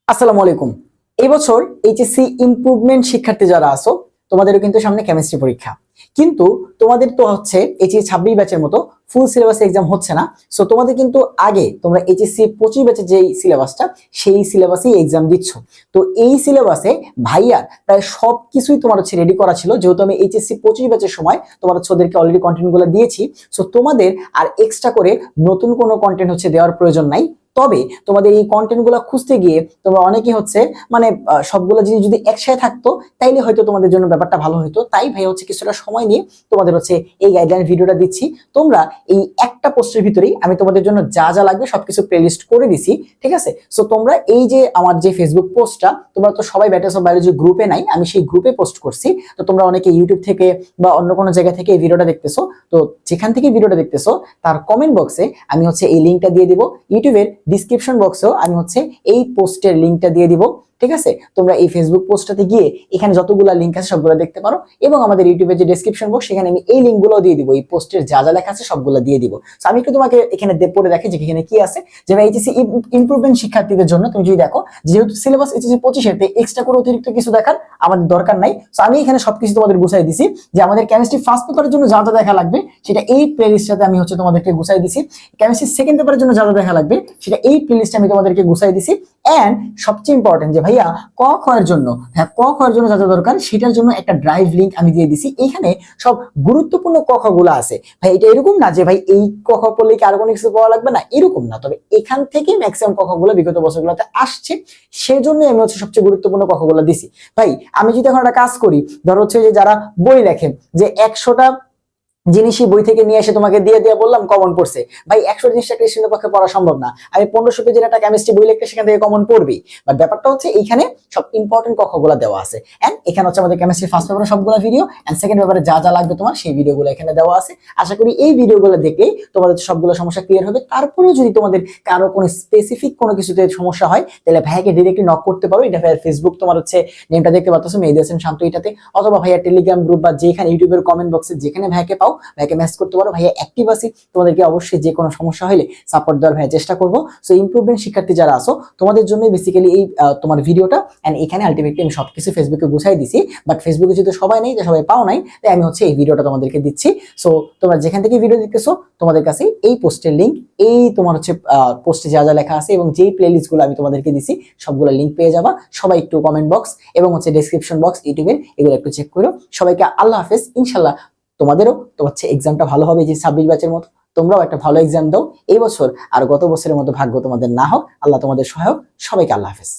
আসসালামু আলাইকুম। এই বছর এইচএসসি ইমপ্রুভমেন্ট শিক্ষার্থী যারা আছো তোমাদেরও কিন্তু সামনে কেমিস্ট্রি পরীক্ষা, কিন্তু তোমাদের তো হচ্ছে এইচএসসি 26 ব্যাচের মতো ফুল সিলেবাস এক্সাম হচ্ছে না। সো তোমাদের কিন্তু আগে তোমরা এইচএসসি 25 ব্যাচের যেই সিলেবাসটা সেই সিলেবাসেই এক্সাম দিচ্ছ। তো এই সিলেবাসে ভাইয়া প্রায় সব কিছুই তোমার হচ্ছে রেডি করা ছিল, যেহেতু আমি এইচএসসি 25 ব্যাচের সময় তোমার হচ্ছে ওদেরকে অলরেডি কন্টেন্টগুলো দিয়েছি। সো তোমাদের আর এক্সট্রা করে নতুন কোনো কন্টেন্ট হচ্ছে দেওয়ার প্রয়োজন নাই। তবে তোমাদের এই কন্টেন্টগুলো খুঁজতে গিয়ে তোমরা অনেকেই হচ্ছে মানে সবগুলো জিনিস যদি একসাথে থাকতো তাইলে হয়তো তোমাদের জন্য ব্যাপারটা ভালো হতো। তাই ভাই হচ্ছে কিছুটা সময় নিয়ে তোমাদের হচ্ছে এই গাইডলাইন ভিডিওটা দিচ্ছি। তোমরা এই একটা পোস্টের ভিতরেই আমি তোমাদের জন্য যা যা লাগবে সবকিছু প্লেলিস্ট করে দিছি, ঠিক আছে? সো তোমরা এই যে আমার যে ফেসবুক পোস্টটা, তোমরা তো সবাই ব্যাচেলর অফ বায়োলজি গ্রুপে নাই, আমি সেই গ্রুপে পোস্ট করছি। তো তোমরা অনেকে ইউটিউব থেকে বা অন্য কোনো জায়গা থেকে এই ভিডিওটা দেখতেছো, তো যেখান থেকে ভিডিওটা দেখতেছো তার কমেন্ট বক্সে আমি হচ্ছে এই লিঙ্কটা দিয়ে দিব। ইউটিউবের ডিসক্রিপশন বক্সেও আমি হচ্ছে এই পোস্টের লিঙ্কটা দিয়ে দিব, ঠিক আছে? তোমরা এই ফেসবুক পোস্টটাতে গিয়ে এখানে যতগুলো লিঙ্ক আছে সবগুলো দেখতে পারো, এবং আমাদের ইউটিউবের যে ডেসক্রিপশন বক্স সেখানে আমি এই লিঙ্কগুলো দিয়ে দিব, এই পোস্টের যা যা লেখা আছে সবগুলো দিয়ে দিব। তো আমি একটু তোমাকে এখানে পড়ে দেখি যে এখানে কি আছে। যে এইচএসসি ইমপ্রুভমেন্ট শিক্ষার্থীদের জন্য তুমি যদি দেখো, যেহেতু সিলেবাস এইচএসসি 25 এর এক্সট্রা করে অতিরিক্ত কিছু দেখার আমাদের দরকার নাই। তো আমি এখানে সবকিছু তোমাদের গুছাই দিছি যে আমাদের কেমিস্ট্রি ফার্স্ট পেপারের জন্য যা যা দেখা লাগবে সেটা এই প্লেলিস্টটাতে আমি হচ্ছে তোমাদেরকে গুছাই দিছি। কেমিস্ট্রি সেকেন্ড পেপারের জন্য যা যা দেখা লাগবে সেটা এই প্লেলিস্টে আমি তোমাদেরকে গুছাই দিছি। এন্ড সবচেয়ে ইম্পর্টেন্ট যে ভাইয়া ক খ এর জন্য, হ্যাঁ ক খ এর জন্য যা যা দরকার সেটার জন্য একটা ড্রাইভ লিংক আমি দিয়ে দিছি। এখানে সব গুরুত্বপূর্ণ ক খ গুলো আছে। ভাই এটা এরকম না যে ভাই এই ক খ পড়লে কি আর কোনো কিছু পাওয়া লাগবে না, এরকম না। তবে এখান থেকে ম্যাক্সিমাম ক খ গুলো বিগত বছরগুলোতে আসছে, সেজন্য আমি হচ্ছে সবচেয়ে গুরুত্বপূর্ণ ক খ গুলো দিছি। ভাই আমি যদি এখন একটা কাজ করি, ধর হচ্ছে যে যারা বই লেখেন যে 100টা জিনিসই বই থেকে নিয়ে এসে তোমাকে দিয়ে দিয়ে বললাম কমন পড়ছে, ভাই 100 জিনিসটা কৃষ্ণের পক্ষে পড়া সম্ভব না। আমি 1500 পেজের একটা কেমিস্ট্রি বই লিখতে সেখান থেকে কমন পড়বি। বাট ব্যাপারটা হচ্ছে এইখানে সব ইম্পর্টেন্ট কক্ষগুলো দেওয়া আছে। এন্ড এখানে হচ্ছে আমাদের কেমিস্ট্রি ফার্স্ট পেপারে সবগুলো ভিডিও, এন্ড সেকেন্ড পেপারে যা যা লাগবে তোমার সেই ভিডিওগুলো এখানে দেওয়া আছে। আশা করি এই ভিডিওগুলো দেখলেই তোমাদের সবগুলো সমস্যা ক্লিয়ার হবে। তারপরেও যদি তোমাদের কারো কোনো স্পেসিফিক কোনো কিছুতে সমস্যা হয় তাহলে ভাইয়াকে ডিরেক্টলি নক করতে পারো। এটা ভাইয়ার ফেসবুক তোমার হচ্ছে নেমটা দেখতে পাচ্ছ, মেহেদী হাসান শান্ত এটাতে, অথবা ভাইয়া টেলিগ্রাম গ্রুপ বা যেখানে ইউটিউবের কমেন্ট বক্সে যেখানে ভাইয়াকে পাও ভাইয়াকে মেসেজ করতে পারো। ভাইয়া অ্যাক্টিভ আছি, তোমাদেরকে অবশ্যই যে কোনো সমস্যা হলে সাপোর্ট দেওয়ার ভাইয়া চেষ্টা করবো। সো ইমপ্রুভমেন্ট শিক্ষার্থী যারা আছো তোমাদের জন্য বেসিক্যালি এই তোমার ভিডিওটা। এন্ড এখানে আলটিমেটলি আমি সবকিছু ফেসবুকে গুছাই দিছি, বাট ফেসবুকে যেহেতু সবাই নেই, সবাই পাও নাই, তাই আমি হচ্ছে এই ভিডিওটা তোমাদেরকে দিচ্ছি। সো তোমরা যেখান থেকে ভিডিও দেখতেছো তোমাদের কাছে এই পোস্টের লিঙ্ক, এই তোমার হচ্ছে পোস্টে যা যা লেখা আছে এবং যেই প্লেলিস্ট গুলো আমি তোমাদেরকে দিছি সবগুলো লিঙ্ক পেয়ে যাবা। সবাই একটু কমেন্ট বক্স এবং হচ্ছে ডেসক্রিপশন বক্স ইউটিউবের এগুলো একটু চেক করো। সবাইকে আল্লাহ হাফেজ। ইনশাল্লাহ তোমাদেরও তো হচ্ছে এক্সামটা ভালো হবে যে 26 ব্যাচের মতো, তোমরাও একটা ভালো এক্সাম দাও এই বছর, আর গত বছরের মতো ভাগ্য তোমাদের না হোক। আল্লাহ তোমাদের সহায়ক। সবাইকে আল্লাহ হাফেজ।